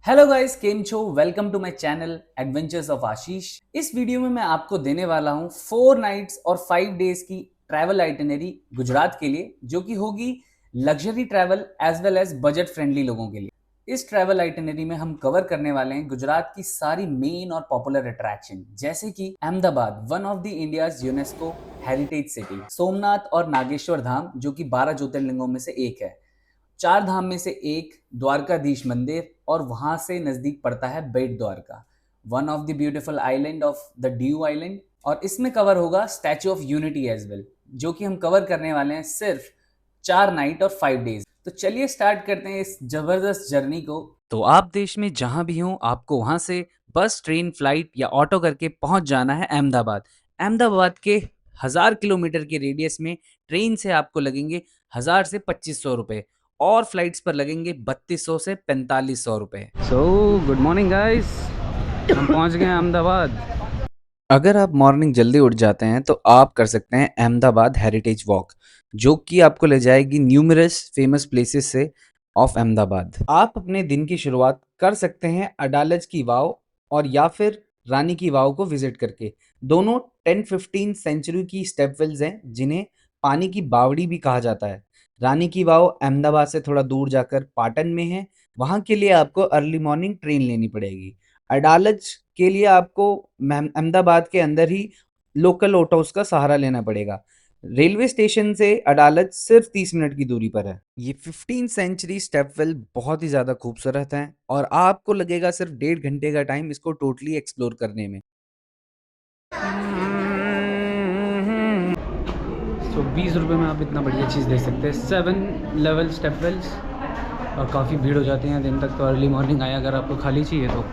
Hello guys, केम छो। Welcome to my channel adventures of Ashish. इस वीडियो में मैं आपको देने वाला हूं 4 नाइट्स और 5 डेज की ट्रैवल आइटिनरी गुजरात के लिए, जो कि होगी luxury travel as well as budget friendly लोगों के लिए। इस ट्रैवल आइटिनरी में हम कवर करने वाले हैं गुजरात की सारी मेन और पॉपुलर अट्रैक्शन, जैसे कि Ahmedabad, one of the India's UNESCO heritage city, Somnath और नागेश्वर धाम जो कि 12 ज्योतिर्लिंगों में से एक है, 4 धाम में से एक द्वारकाधीश मंदिर, और वहां से नजदीक पड़ता है Bet Dwarka, one of the beautiful island of the dew island. और इसमें कवर होगा Statue of Unity as well, जो कि हम कवर करने वाले हैं सिर्फ 4 नाइट और 5 डेज। तो चलिए स्टार्ट करते हैं इस जबरदस्त जर्नी को। तो आप देश में जहां भी हो, आपको वहां से बस, ट्रेन, फ्लाइट या ऑटो करके पहुंच जाना है अहमदाबाद। अहमदाबाद के 1000 किलोमीटर के रेडियस में ट्रेन से आपको लगेंगे 1000 से 2500 रुपए, और फ्लाइट्स पर लगेंगे 3200 से 4500 रुपए। सो गुड मॉर्निंग गाइस, हम पहुंच गए अहमदाबाद। अगर आप मॉर्निंग जल्दी उठ जाते हैं तो आप कर सकते हैं अहमदाबाद हेरिटेज वॉक, जो कि आपको ले जाएगी न्यूमरस फेमस प्लेसेस से ऑफ अहमदाबाद। आप अपने दिन की शुरुआत कर सकते हैं अडालज की वाव और या फिर रानी की वाव को विजिट करके। दोनों 10-15 सेंचुरी की स्टेपवेल्स हैं, जिन्हें पानी की बावड़ी भी कहा जाता है। रानी की वाव अहमदाबाद से थोड़ा दूर जाकर पाटन में है, वहां के लिए आपको अर्ली मॉर्निंग ट्रेन लेनी पड़ेगी। अडालज के लिए आपको अहमदाबाद के अंदर ही लोकल ऑटोस का सहारा लेना पड़ेगा। रेलवे स्टेशन से अडालज सिर्फ 30 मिनट की दूरी पर है। ये 15 सेंचुरी स्टेपवेल बहुत ही ज्यादा खूबसूरत है और आपको लगेगा सिर्फ 1.5 घंटे का टाइम इसको टोटली एक्सप्लोर करने में। तो 20 रुपये में आप इतना बढ़िया चीज़ देख सकते हैं। 7 लेवल स्टेपवेल्स, और काफ़ी भीड़ हो जाती है दिन तक, तो अर्ली मॉर्निंग आए अगर आपको खाली चाहिए तो।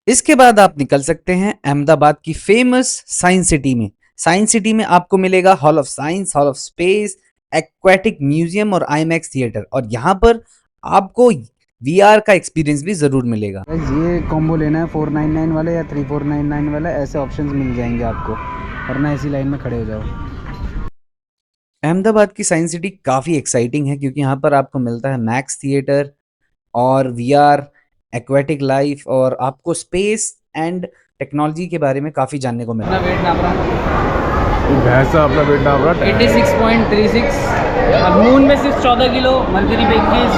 इसके बाद आप निकल सकते हैं अहमदाबाद की फेमस साइंस सिटी में। साइंस सिटी में आपको मिलेगा hall of science, hall of space, aquatic museum और आईमैक्स थिएटर, और यहाँ पर आपको वीआर का एक्सपीरियंस भी जरूर मिलेगा। ये कॉम्बो लेना है 499 वाले या 3499 वाला, ऐसे ऑप्शंस मिल जाएंगे आपको, वरना ऐसी लाइन में खड़े हो जाओ। अहमदाबाद की साइंस सिटी काफ़ी एक्साइटिंग है क्योंकि यहाँ पर आपको मिलता है मैक्स थिएटर और वीआर, एक्वेटिक लाइफ, और आपको स्पेस एंड टेक्नोलॉजी के बारे में काफ़ी जानने को मिलता है। वेट नाप रहा भैंसा अपना वेट नाप रहा 86.36, और मून में सिर्फ 14 किलो, मरकरी पे 21,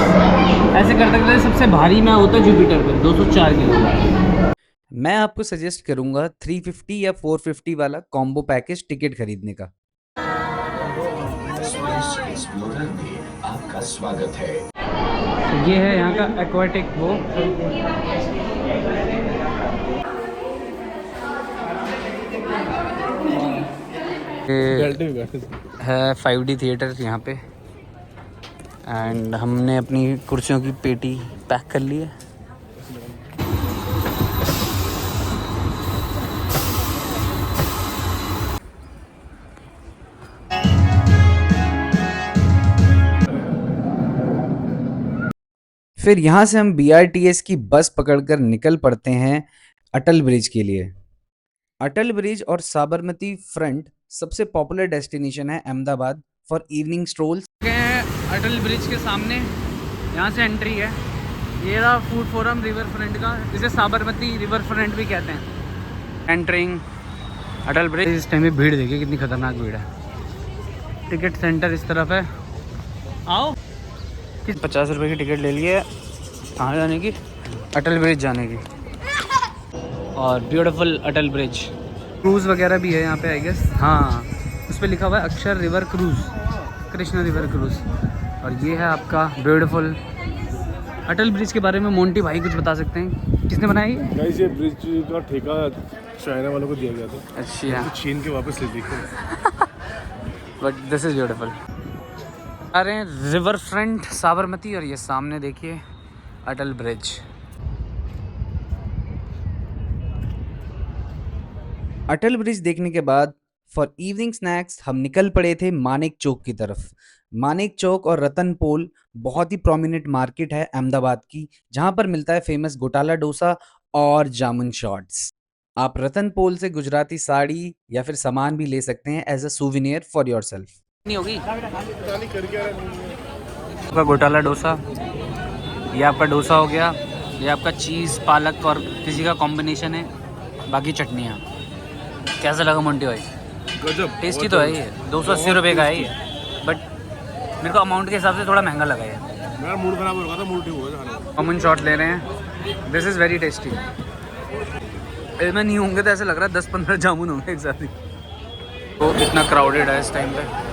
ऐसे करते करते सबसे भारी मैं होता है जुपिटर पे 204 किलो। मैं आपको सजेस्ट करूंगा 350 या 450 वाला कॉम्बो पैकेज टिकट खरीदने का। आपका स्वागत है। तो ये है यहाँ का एक्वाटिक वो, है 5D थिएटर यहाँ पे, एंड हमने अपनी कुर्सियों की पेटी पैक कर ली है। फिर यहाँ से हम BRTS की बस पकड़कर निकल पड़ते हैं अटल ब्रिज के लिए। अटल ब्रिज और साबरमती फ्रंट सबसे पॉपुलर डेस्टिनेशन है Ahmedabad for evening strolls. Atal Bridge के सामने यहाँ से एंट्री है। ये रहा फूड फोरम रिवर फ्रंट का, जिसे साबरमती रिवर फ्रंट भी कहते हैं। एंट्रिंग अटल ब्रिज। इस टाइम में भीड़ देखिए कितनी खतरनाक भीड़ है। टिकट सेंटर इस तरफ है, आओ। 50 रुपये की टिकट ले लिए कहाँ जाने की, अटल ब्रिज जाने की। और ब्यूटीफुल अटल ब्रिज, क्रूज़ वगैरह भी है यहाँ पे आई गेस। हाँ, उस पर लिखा हुआ है Akshar river cruise, Krishna river cruise. और ये है आपका ब्यूटीफुल अटल ब्रिज। के बारे में मोंटी भाई कुछ बता सकते हैं, किसने बनाया ये ब्रिज का ठेका चाइना वालों को दिया गया था। अच्छा, तो छीन के वापस ले दी। But this is beautiful. अरे रिवर फ्रंट साबरमती, और ये सामने देखिए अटल ब्रिज। अटल ब्रिज देखने के बाद फॉर इवनिंग स्नैक्स हम निकल पड़े थे मानेक चौक की तरफ। मानेक चौक और रतन पोल बहुत ही प्रोमिनेंट मार्केट है अहमदाबाद की, जहां पर मिलता है फेमस घोटाला डोसा और जामुन शॉट्स। आप रतन पोल से गुजराती साड़ी या फिर सामान भी ले सकते हैं as a souvenir for yourself. नहीं होगी का घोटाला डोसा, ये आपका डोसा हो गया, ये आपका चीज़ पालक और किसी का कॉम्बिनेशन है, बाकी चटनियाँ। कैसा लगा मोंटी भाई? गजब, टेस्टी तो है ये, 280 रुपये का है ये, बट मेरे को अमाउंट के हिसाब से थोड़ा महंगा लगा है। मेरा मूड खराब हो रहा था, मूड ठीक हो गया। कॉमन शॉट ले रहे हैं, दिस इज़ वेरी टेस्टी। इसमें नहीं होंगे तो ऐसा लग रहा है 10-15 जामुन होंगे एक साथ ही। तो इतना क्राउडेड है इस टाइम पे।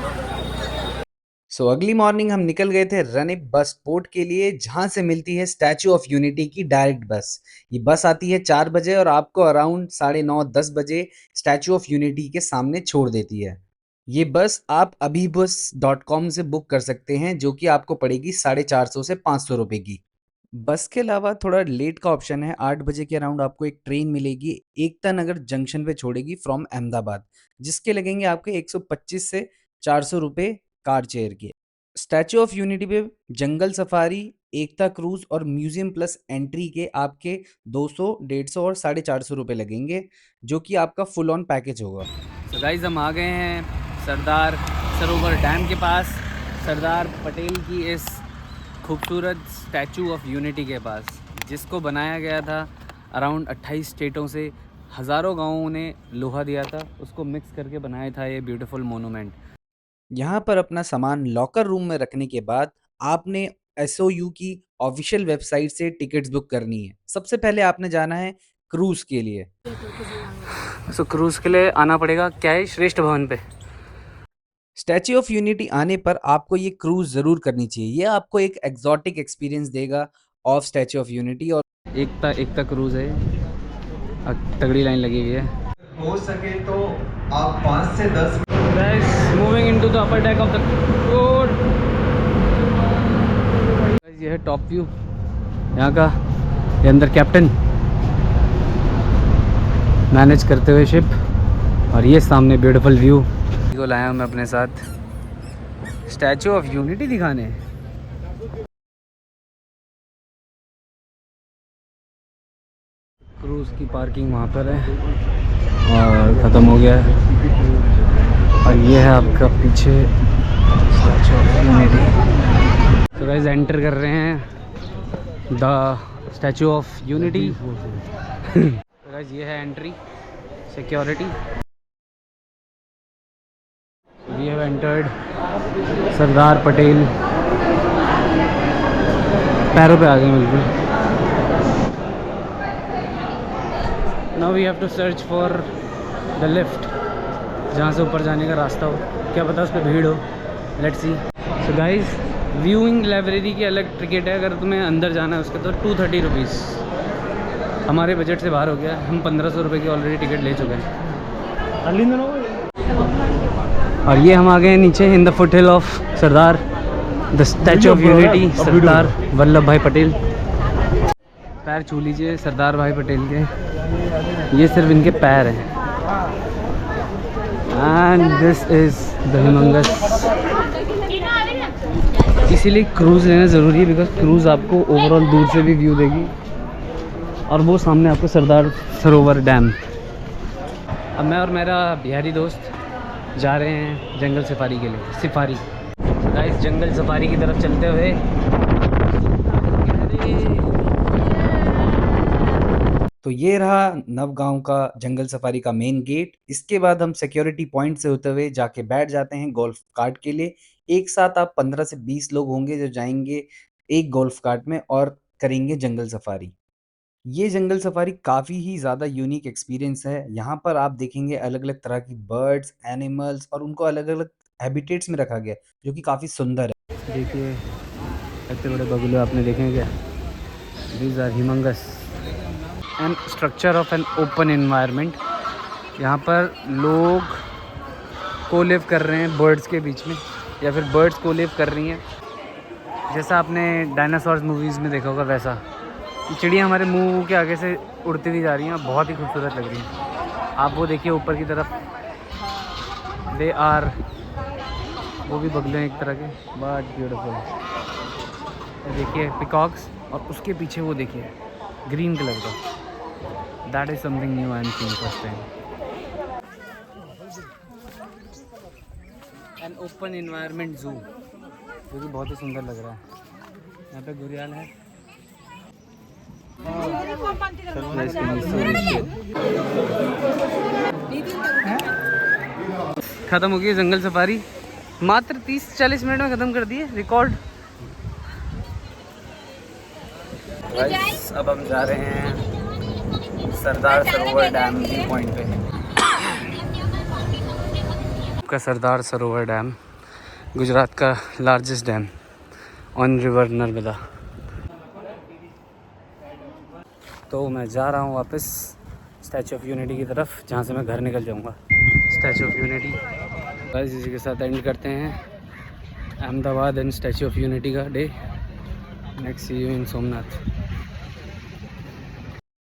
सो अगली मॉर्निंग हम निकल गए थे रनिप बस पोर्ट के लिए, जहां से मिलती है स्टैचू ऑफ यूनिटी की डायरेक्ट बस। ये बस आती है 4 बजे और आपको अराउंड 9:30-10 बजे स्टैचू ऑफ यूनिटी के सामने छोड़ देती है। ये बस आप abhibus.com से बुक कर सकते हैं, जो कि आपको पड़ेगी 450 से 500 रुपए की। बस के अलावा थोड़ा लेट का ऑप्शन है, 8 बजे के अराउंड आपको एक ट्रेन मिलेगी, एकता नगर जंक्शन पे छोड़ेगी फ्रॉम अहमदाबाद, जिसके लगेंगे आपके 125 से 400 रुपए कार चेयर के। स्टैचू ऑफ यूनिटी पे जंगल सफारी, एकता क्रूज और म्यूजियम प्लस एंट्री के आपके 200, 150 और 450 रुपए लगेंगे, जो कि आपका फुल ऑन पैकेज होगा। तो गाइस हम आ गए हैं सरदार सरोवर डैम के पास, सरदार पटेल की इस खूबसूरत स्टैचू ऑफ यूनिटी के पास, जिसको बनाया गया था अराउंड 28 स्टेटों से, हज़ारों गांवों ने लोहा दिया था, उसको मिक्स करके बनाया था ये ब्यूटीफुल मोनूमेंट। यहाँ पर अपना सामान लॉकर रूम में रखने के बाद आपने एसओयू की ऑफिशियल वेबसाइट से टिकट्स बुक करनी है। सबसे पहले आपने जाना है क्रूज़ के लिए। सो क्रूज़ के लिए आना पड़ेगा क्या है, श्रेष्ठ भवन पे। स्टैच्यू ऑफ यूनिटी आने पर आपको ये क्रूज ज़रूर करनी चाहिए, ये आपको एक एग्जॉटिक एक्सपीरियंस देगा ऑफ स्टैच्यू ऑफ यूनिटी। और एकता क्रूज है, तगड़ी लाइन लगी हुई है। हो सके तो आप 5 से 10 guys moving into the upper deck of the boat. ये है टॉप व्यू यहाँ का, ये अंदर कैप्टन मैनेज करते हुए शिप, और ये सामने ब्यूटीफुल व्यू को लाया हूँ मैं अपने साथ स्टैचू ऑफ यूनिटी दिखाने। क्रूज की पार्किंग वहाँ पर है और ख़त्म हो गया है, और ये है आपका पीछे स्टैचू ऑफ यूनिटी। तो गाइस एंटर कर रहे हैं द स्टैचू ऑफ यूनिटी। तो गाइस ये है entry, security. We have entered Sardar Patel, पैरों पे आ गए बिल्कुल। Now we have to search for the lift, जहाँ से ऊपर जाने का रास्ता हो, क्या पता उस पर भीड़ हो। Let's see. So guys, viewing library की अलग टिकट है, अगर तुम्हें अंदर जाना है उसका तो 230 रुपीज़। हमारे बजट से बाहर हो गया, हम 1500 रुपये की ऑलरेडी टिकट ले चुके हैं। और ये हम आ गए नीचे in the foothill of Sardar, the Statue of Unity, Sardar Vallabhbhai Patel. पैर छू लीजिए सरदार भाई पटेल के, ये सिर्फ इनके पैर हैं। And this is the humongous. इसीलिए क्रूज़ लेना ज़रूरी है, बिकॉज क्रूज़ आपको ओवरऑल दूर से भी व्यू देगी, और वो सामने आपको सरदार सरोवर डैम। अब मैं और मेरा बिहारी दोस्त जा रहे हैं जंगल सफारी के लिए, सफारी। गाइस जंगल सफारी की तरफ चलते हुए, तो ये रहा नवगांव का जंगल सफारी का मेन गेट। इसके बाद हम सिक्योरिटी पॉइंट से होते हुए जाके बैठ जाते हैं गोल्फ कार्ट के लिए। एक साथ आप 15 से 20 लोग होंगे जो जाएंगे एक गोल्फ कार्ट में और करेंगे जंगल सफारी। ये जंगल सफारी काफ़ी ही ज़्यादा यूनिक एक्सपीरियंस है। यहाँ पर आप देखेंगे अलग अलग तरह की बर्ड्स, एनिमल्स, और उनको अलग अलग हैबिटेट्स में रखा गया, जो कि काफ़ी सुंदर है। देखिए इतने बड़े बगुले आपने देखे हैं क्या? These are humongous and structure of an open environment. यहाँ पर लोग को लिव कर रहे हैं बर्ड्स के बीच में, या फिर बर्ड्स को लिव कर रही हैं, जैसा आपने डायनासोर्स मूवीज़ में देखा होगा वैसा। चिड़िया हमारे मुंह के आगे से उड़ती हुई जा रही हैं, बहुत ही खूबसूरत लग रही हैं। आप वो देखिए ऊपर की तरफ, दे आर, वो भी बगले हैं एक तरह के, बट ब्यूटीफुल। देखिए पिकॉक्स, और उसके पीछे वो देखिए ग्रीन कलर का, that is something new I am seeing first time. N open environment जू, जो कि बहुत ही सुंदर लग रहा है। यहाँ पे घुरियाल है, खत्म हो गई जंगल सफारी, मात्र 30-40 मिनट में खत्म कर दिए रिकॉर्ड। अब हम जा रहे हैं Sardar Sarovar dam view point पे। का सरदार सरोवर डैम गुजरात का largest dam on river Narmada. तो मैं जा रहा हूँ वापस स्टैचू ऑफ यूनिटी की तरफ, जहाँ से मैं घर निकल जाऊँगा। स्टैचू ऑफ यूनिटी गाइस, इसी के साथ एंड करते हैं Ahmedabad and Statue of Unity का day. Next see you in Somnath.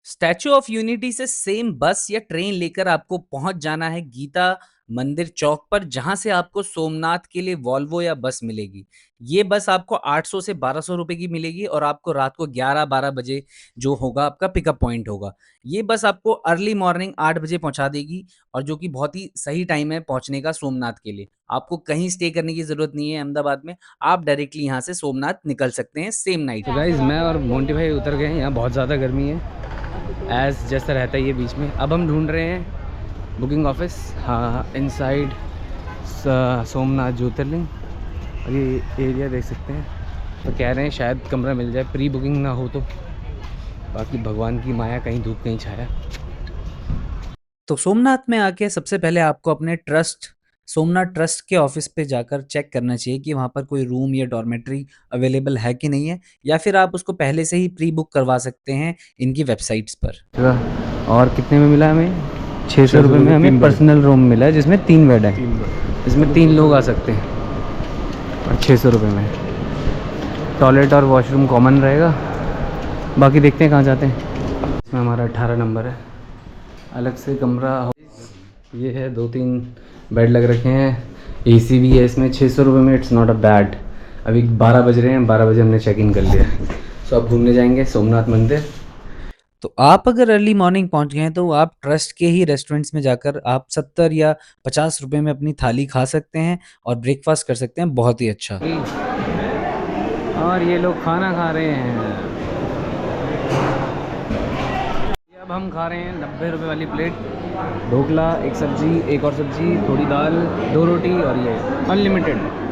Statue of Unity से सेम बस या ट्रेन लेकर आपको पहुंच जाना है गीता मंदिर चौक पर, जहां से आपको सोमनाथ के लिए वॉल्वो या बस मिलेगी। ये बस आपको 800 से 1200 रुपए की मिलेगी और आपको रात को 11-12 बजे जो होगा आपका पिकअप पॉइंट होगा। ये बस आपको अर्ली मॉर्निंग 8 बजे पहुंचा देगी, और जो कि बहुत ही सही टाइम है पहुंचने का सोमनाथ के लिए। आपको कहीं स्टे करने की जरूरत नहीं है अहमदाबाद में, आप डायरेक्टली यहाँ से सोमनाथ निकल सकते हैं सेम नाइट। तो गाइस, मैं और मोंटी भाई उतर गए हैं, यहाँ बहुत ज़्यादा गर्मी है एज जैसा रहता है ये बीच में। अब हम ढूंढ रहे हैं बुकिंग ऑफिस, हाँ, इनसाइड सोमनाथ ज्योतिर्लिंग। और ये एरिया देख सकते हैं, तो कह रहे हैं शायद कमरा मिल जाए, प्री बुकिंग ना हो तो। बाकी भगवान की माया, कहीं धूप कहीं छाया। तो सोमनाथ में आके सबसे पहले आपको अपने ट्रस्ट, सोमनाथ ट्रस्ट के ऑफिस पे जाकर चेक करना चाहिए कि वहाँ पर कोई रूम या डॉर्मेट्री अवेलेबल है कि नहीं है, या फिर आप उसको पहले से ही प्री बुक करवा सकते हैं इनकी वेबसाइट्स पर। और कितने में मिला हमें? 600 रुपये में हमें पर्सनल रूम मिला है, जिसमें 3 बेड है, इसमें 3 लोग आ सकते हैं, और 600 रुपये में। टॉयलेट और वॉशरूम कॉमन रहेगा, बाकी देखते हैं कहाँ जाते हैं। इसमें हमारा 18 नंबर है, अलग से कमरा। ये है 2-3 बेड लग रखे हैं, एसी भी है इसमें। 600 रुपये में इट्स नॉट अ बैड। अभी 12 बज रहे हैं, 12 बजे हमने चेक इन कर लिया। सो अब घूमने जाएंगे सोमनाथ मंदिर। तो आप अगर अर्ली मॉर्निंग पहुंच गए हैं तो आप ट्रस्ट के ही रेस्टोरेंट्स में जाकर आप 70 या 50 रुपए में अपनी थाली खा सकते हैं और ब्रेकफास्ट कर सकते हैं, बहुत ही अच्छा। और ये लोग खाना खा रहे हैं। अब हम खा रहे हैं 90 रुपये वाली प्लेट, ढोकला, एक सब्जी, एक और सब्जी, थोड़ी दाल, 2 रोटी, और ये अनलिमिटेड।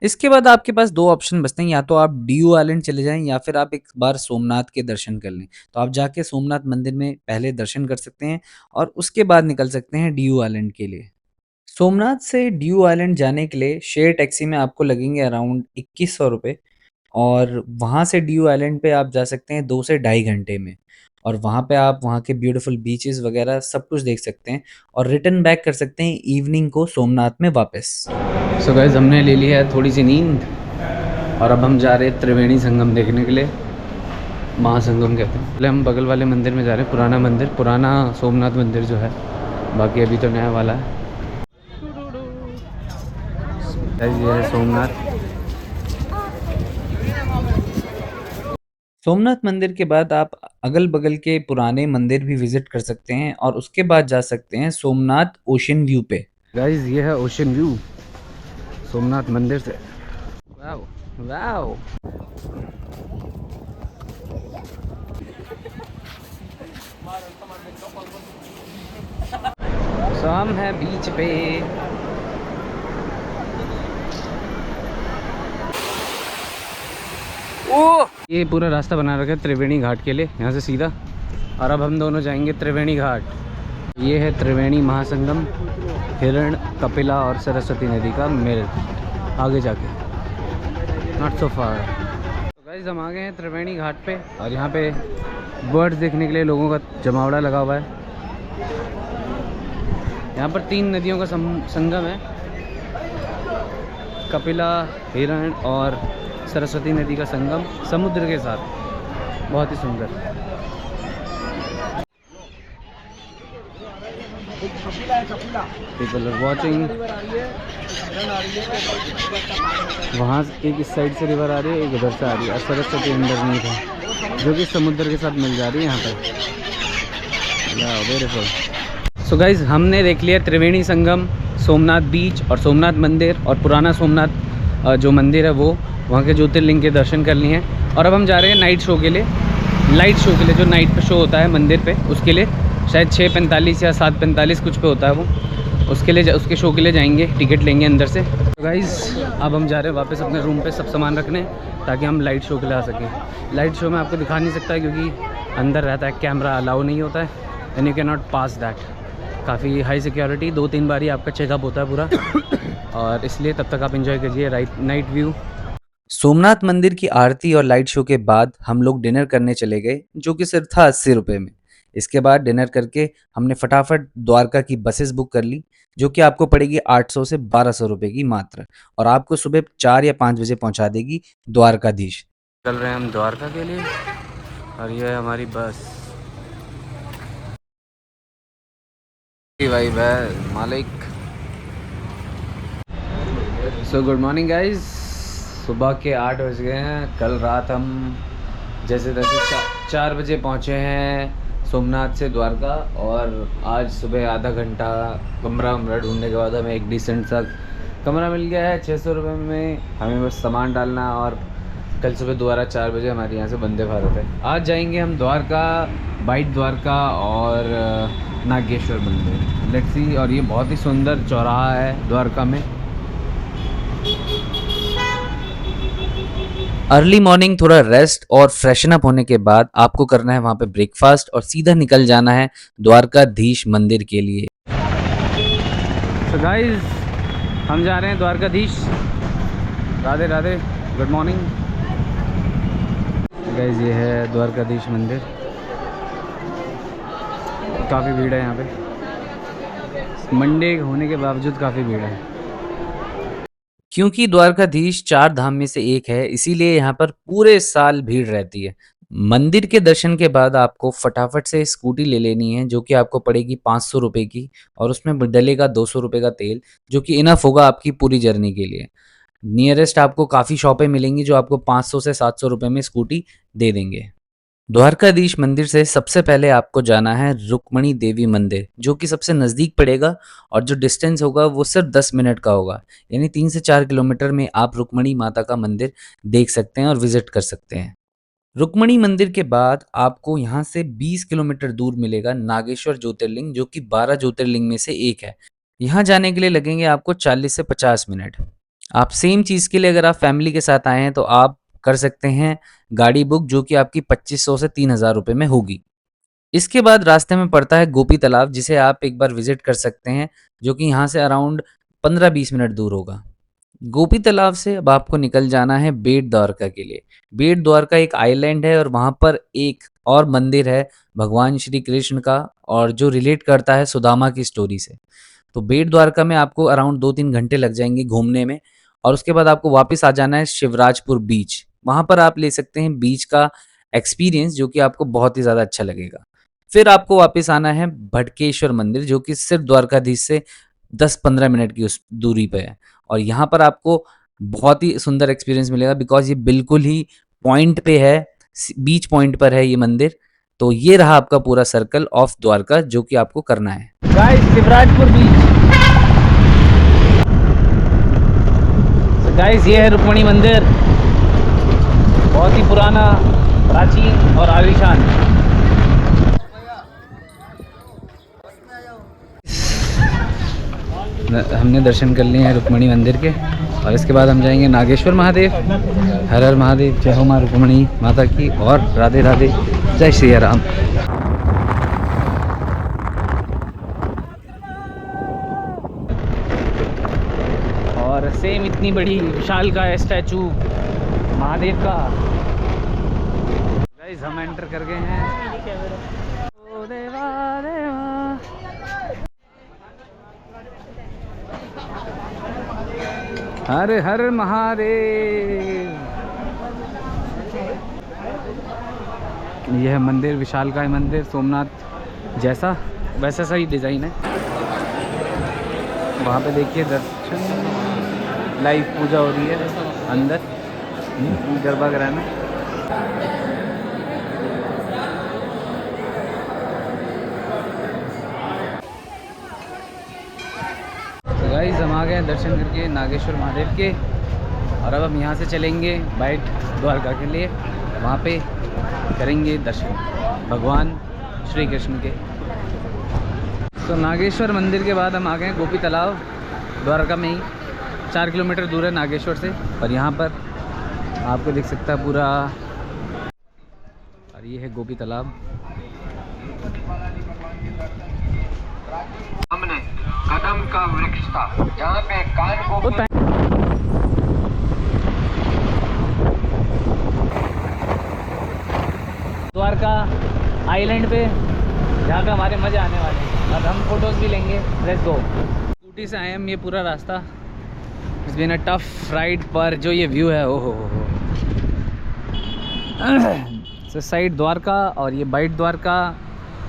इसके बाद आपके पास 2 ऑप्शन बचते हैं, या तो आप डीयू आइलैंड चले जाएं, या फिर आप एक बार सोमनाथ के दर्शन कर लें। तो आप जाके सोमनाथ मंदिर में पहले दर्शन कर सकते हैं और उसके बाद निकल सकते हैं डीयू आइलैंड के लिए। सोमनाथ से डीयू आइलैंड जाने के लिए शेयर टैक्सी में आपको लगेंगे अराउंड 2100 रुपये, और वहाँ से डीयू आइलैंड पे आप जा सकते हैं 2 से ढाई घंटे में, और वहाँ पे आप वहाँ के ब्यूटीफुल बीचेस वगैरह सब कुछ देख सकते हैं, और रिटर्न बैक कर सकते हैं इवनिंग को सोमनाथ में वापस। सो गाइस, हमने ले ली है थोड़ी सी नींद, और अब हम जा रहे हैं त्रिवेणी संगम देखने के लिए। महासंगम कहते हैं। पहले हम बगल वाले मंदिर में जा रहे हैं, पुराना मंदिर, पुराना सोमनाथ मंदिर जो है, बाकी अभी तो नया वाला है। ये है सोमनाथ। सोमनाथ मंदिर के बाद आप अगल बगल के पुराने मंदिर भी विजिट कर सकते हैं, और उसके बाद जा सकते हैं सोमनाथ ओशन व्यू पे। गाइस, ये है ओशन व्यू सोमनाथ मंदिर से। Wow wow. सो हम है बीच पे। ओ, ये पूरा रास्ता बना रखा है त्रिवेणी घाट के लिए, यहाँ से सीधा। और अब हम दोनों जाएंगे त्रिवेणी घाट। ये है त्रिवेणी महासंगम, हिरण, कपिला और सरस्वती नदी का मेल, आगे जाके, नॉट सो फार। तो गाइस, हम आ गए हैं त्रिवेणी घाट पे, और यहाँ पे बर्ड्स देखने के लिए लोगों का जमावड़ा लगा हुआ है। यहाँ पर 3 नदियों का संगम है, कपिला, हिरण और सरस्वती नदी का संगम समुद्र के साथ, बहुत ही सुंदर। People are watching. वहाँ एक इस साइड से रिवर आ रही है, एक उधर से आ रही है, और सरस्वती अंदर नहीं है, जो कि समुद्र के साथ मिल जा रही है यहाँ पर। ब्यूटीफुल। सो गाइज, हमने देख लिया त्रिवेणी संगम, सोमनाथ बीच और सोमनाथ मंदिर, और पुराना सोमनाथ जो मंदिर है वो, वहाँ के ज्योतिर्लिंग के दर्शन कर लिए हैं। और अब हम जा रहे हैं नाइट शो के लिए। लाइट शो के लिए, जो नाइट पे शो होता है मंदिर पे, उसके लिए शायद 6:45 या 7:45 कुछ पे होता है वो, उसके लिए उसके शो के लिए जाएंगे, टिकट लेंगे अंदर से। तो गाइज़ अब हम जा रहे हैं वापस अपने रूम पे सब सामान रखने, ताकि हम लाइट शो के लिए आ सकें। लाइट शो में आपको दिखा नहीं सकता क्योंकि अंदर रहता है, कैमरा अलाउ नहीं होता है, and you can not pass that. काफ़ी हाई सिक्योरिटी, 2-3 बार ही आपका चेकअप होता है पूरा, और इसलिए तब तक आप एंजॉय कीजिए नाइट व्यू। सोमनाथ मंदिर की आरती और लाइट शो के बाद हम लोग डिनर करने चले गए, जो कि सिर्फ था 80 रुपये में। इसके बाद डिनर करके हमने फटाफट द्वारका की बसेस बुक कर ली, जो कि आपको पड़ेगी 800 से 1200 रुपये की मात्र, और आपको सुबह 4 या 5 बजे पहुंचा देगी द्वारकाधीश। चल रहे हैं हम द्वारका के लिए, और ये है हमारी बस। भाई मालिक। सो गुड मॉर्निंग गाइज, सुबह के 8 बज गए हैं। कल रात हम जैसे तैसे 4 बजे पहुँचे हैं सोमनाथ से द्वारका, और आज सुबह आधा घंटा कमरा ढूंढने के बाद हमें एक डिसेंट सा कमरा मिल गया है 600 रुपये में। हमें बस सामान डालना, और कल सुबह दोबारा 4 बजे हमारे यहाँ से वंदे भारत है। आज जाएंगे हम द्वारका, बाइट द्वारका और नागेश्वर मंदिर, लेट्स सी। और ये बहुत ही सुंदर चौराहा है द्वारका में। अर्ली मॉर्निंग थोड़ा रेस्ट और फ्रेशन अप होने के बाद आपको करना है वहाँ पे ब्रेकफास्ट, और सीधा निकल जाना है द्वारकाधीश मंदिर के लिए। तो गाइस हम जा रहे हैं Dwarkadhish. Radhe Radhe, good morning guys. ये है द्वारकाधीश मंदिर, काफ़ी भीड़ है यहाँ पे, मंडे होने के बावजूद काफ़ी भीड़ है। क्योंकि द्वारकाधीश 4 धाम में से एक है, इसीलिए यहाँ पर पूरे साल भीड़ रहती है। मंदिर के दर्शन के बाद आपको फटाफट से स्कूटी ले लेनी है, जो कि आपको पड़ेगी 500 रुपये की, और उसमें डलेगा 200 रुपये का तेल, जो कि इनफ होगा आपकी पूरी जर्नी के लिए। नियरेस्ट आपको काफ़ी शॉपें मिलेंगी जो आपको 500 से 700 रुपये में स्कूटी दे देंगे। द्वारकाधीश मंदिर से सबसे पहले आपको जाना है रुक्मणी देवी मंदिर, जो कि सबसे नज़दीक पड़ेगा, और जो डिस्टेंस होगा वो सिर्फ 10 मिनट का होगा, यानी 3 से 4 किलोमीटर में आप रुक्मणी माता का मंदिर देख सकते हैं और विजिट कर सकते हैं। रुक्मणी मंदिर के बाद आपको यहाँ से 20 किलोमीटर दूर मिलेगा नागेश्वर ज्योतिर्लिंग, जो कि 12 ज्योतिर्लिंग में से एक है। यहाँ जाने के लिए लगेंगे आपको 40 से 50 मिनट। आप सेम चीज़ के लिए अगर आप फैमिली के साथ आए हैं तो आप कर सकते हैं गाड़ी बुक, जो कि आपकी 2500 से 3000 रुपये में होगी। इसके बाद रास्ते में पड़ता है गोपी तालाब, जिसे आप एक बार विजिट कर सकते हैं, जो कि यहाँ से अराउंड 15-20 मिनट दूर होगा। गोपी तालाब से अब आपको निकल जाना है बेट द्वारका के लिए। बेट द्वारका एक आइलैंड है, और वहाँ पर एक और मंदिर है भगवान श्री कृष्ण का, और जो रिलेट करता है सुदामा की स्टोरी से। तो बेट द्वारका में आपको अराउंड 2-3 घंटे लग जाएंगे घूमने में, और उसके बाद आपको वापस आ जाना है शिवराजपुर बीच। वहाँ पर आप ले सकते हैं बीच का एक्सपीरियंस, जो कि आपको बहुत ही ज़्यादा अच्छा लगेगा। फिर आपको वापस आना है भटकेश्वर मंदिर, जो कि सिर्फ द्वारकाधीश से 10-15 मिनट की उस दूरी पे है, और यहाँ पर आपको बहुत ही सुंदर एक्सपीरियंस मिलेगा, बिकॉज ये बिल्कुल ही पॉइंट पे है, बीच पॉइंट पर है ये मंदिर। तो ये रहा आपका पूरा सर्कल ऑफ द्वारका, जो कि आपको करना है। गाइस शिवराजपुर बीच। गाइस ये है रुक्मणी मंदिर, बहुत ही पुराना, प्राचीन और आलीशान। हमने दर्शन कर लिए हैं रुक्मणी मंदिर के, और इसके बाद हम जाएंगे नागेश्वर महादेव। हर हर महादेव, जय हो माँ रुक्मणी माता की, और राधे राधे, जय श्री राम। और सेम इतनी बड़ी विशाल का स्टैचू महादेव का। गाइस हम एंटर कर गए हैं। ओ देवा देवा, हर हर महादेव। यह है मंदिर, विशालकाय मंदिर, सोमनाथ जैसा वैसा सा ही डिज़ाइन है। वहाँ पे देखिए दर्शन, लाइव पूजा हो रही है अंदर गर्भगृह में। तो गाइस हम आ गए दर्शन करके नागेश्वर महादेव के, और अब हम यहाँ से चलेंगे बाइट द्वारका के लिए। वहाँ पे करेंगे दर्शन भगवान श्री कृष्ण के। तो नागेश्वर मंदिर के बाद हम आ गए गोपी तालाब, द्वारका में ही 4 किलोमीटर दूर है नागेश्वर से। और यहाँ पर आपको दिख सकता है पूरा, और ये है गोपी तालाब। सामने कदम का वृक्ष था, जहाँ पे कान को द्वारका आइलैंड पे जहाँ पे हमारे मज़े आने वाले हैं। अब हम फोटोज़ भी लेंगे। Let's go. स्कूटी से आए हम, ये पूरा रास्ता it's been a tough ride, पर जो ये व्यू है ओहो हो। तो साइड द्वारका और ये बाइट द्वारका,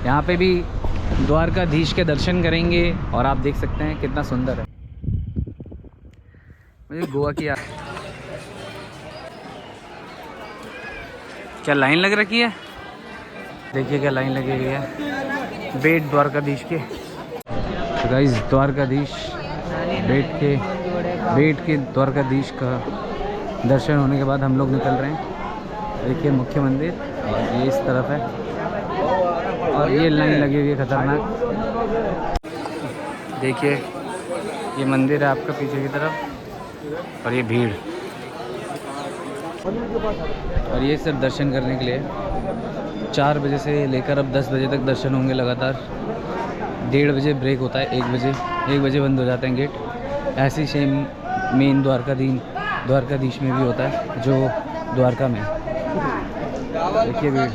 यहाँ पे भी द्वारकाधीश के दर्शन करेंगे और आप देख सकते हैं कितना सुंदर है। मुझे गोवा की क्या लाइन लग रखी है, देखिए क्या लाइन लगी हुई है बेट द्वारकाधीश के। तो गाइस द्वारकाधीश बेट के द्वारकाधीश का दर्शन होने के बाद हम लोग निकल रहे हैं। देखिए मुख्य मंदिर और ये इस तरफ है और ये लाइन लगी हुई है खतरनाक। देखिए ये मंदिर है आपका पीछे की तरफ और ये भीड़, और ये सिर्फ दर्शन करने के लिए 4 बजे से लेकर अब 10 बजे तक दर्शन होंगे लगातार। 1:30 बजे ब्रेक होता है, 1 बजे बंद हो जाते हैं गेट। ऐसी सेम मेन द्वारकाधीश में भी होता है जो द्वारका में। देखिए भीड़।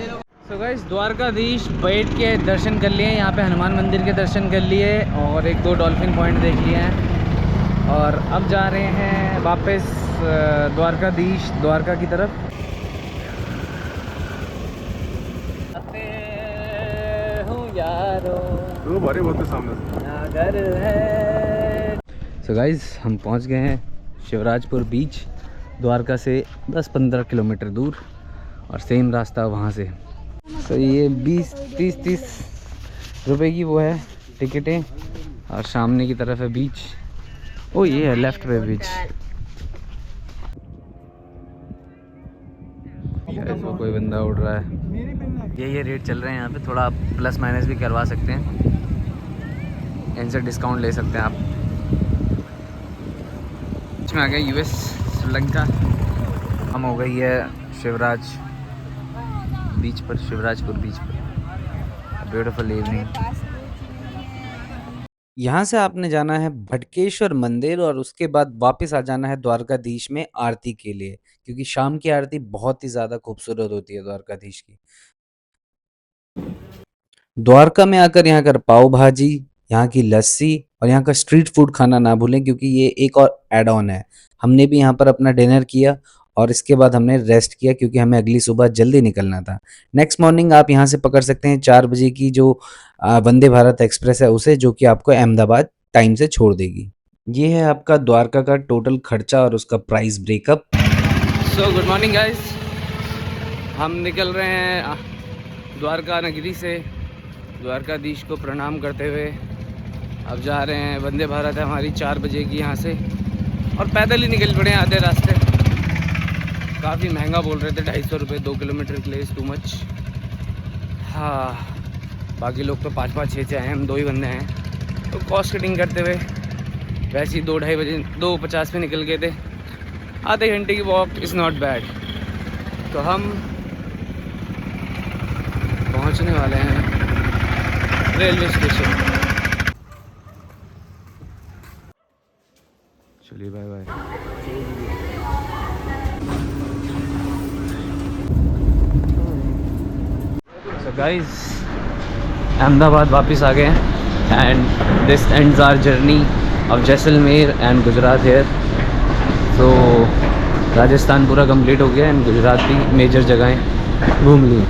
तो गाइस द्वारकाधीश बैठ के दर्शन कर लिए, यहाँ पे हनुमान मंदिर के दर्शन कर लिए और 1-2 डॉल्फिन पॉइंट देख लिए हैं। और अब जा रहे हैं वापस द्वारकाधीश द्वारका की तरफ। तो भारी बहुत है सामने। सो गाइस हम पहुंच गए हैं शिवराजपुर बीच, द्वारका से 10-15 किलोमीटर दूर और सेम रास्ता वहां से। तो ये 20-30 रुपए की वो है टिकटें और सामने की तरफ है बीच। ओ ये है लेफ्ट पे बीच। इसमें कोई बंदा उड़ रहा है। ये रेट चल रहे हैं यहाँ पे, थोड़ा प्लस माइनस भी करवा सकते हैं, इनसे डिस्काउंट ले सकते हैं आप। इसमें आ गया यूएस श्रीलंका। हम हो गई है शिवराजपुर बीच पर। Beautiful evening. यहाँ से आपने जाना है भटकेश्वर मंदिर और उसके बाद वापस आ जाना है द्वारकाधीश में आरती के लिए, क्योंकि शाम की आरती बहुत ही ज़्यादा खूबसूरत होती है द्वारकाधीश की। द्वारका में आकर यहाँ का पाव भाजी, यहाँ की लस्सी और यहाँ का स्ट्रीट फूड खाना ना भूलें, क्योंकि ये एक और एड ऑन है। हमने भी यहाँ पर अपना डिनर किया और इसके बाद हमने रेस्ट किया, क्योंकि हमें अगली सुबह जल्दी निकलना था। नेक्स्ट मॉर्निंग आप यहाँ से पकड़ सकते हैं 4 बजे की जो वंदे भारत एक्सप्रेस है उसे, जो कि आपको अहमदाबाद टाइम से छोड़ देगी। ये है आपका द्वारका का टोटल खर्चा और उसका price breakup. So good morning guys, हम निकल रहे हैं द्वारका नगरी से द्वारकाधीश को प्रणाम करते हुए। अब जा रहे हैं, वंदे भारत है हमारी 4 बजे की यहाँ से, और पैदल ही निकल पड़े आधे रास्ते। काफ़ी महंगा बोल रहे थे, 250 रुपये 2 किलोमीटर के लिए, टू मच। हाँ बाकी लोग तो 5-5, 6 आए हैं, हम 2 ही बंदे हैं। तो कॉस्ट कटिंग करते हुए वैसे ही 2-2:30 बजे 2:50 पे निकल गए थे। आधे घंटे की वॉक इज़ नॉट बैड। तो हम पहुंचने वाले हैं रेलवे स्टेशन। चलिए bye bye. So guys Ahmedabad वापस आ गए हैं and this ends our journey of Jaisalmer and Gujarat here. तो राजस्थान पूरा कंप्लीट हो गया एंड गुजरात की मेजर जगहें घूम ली।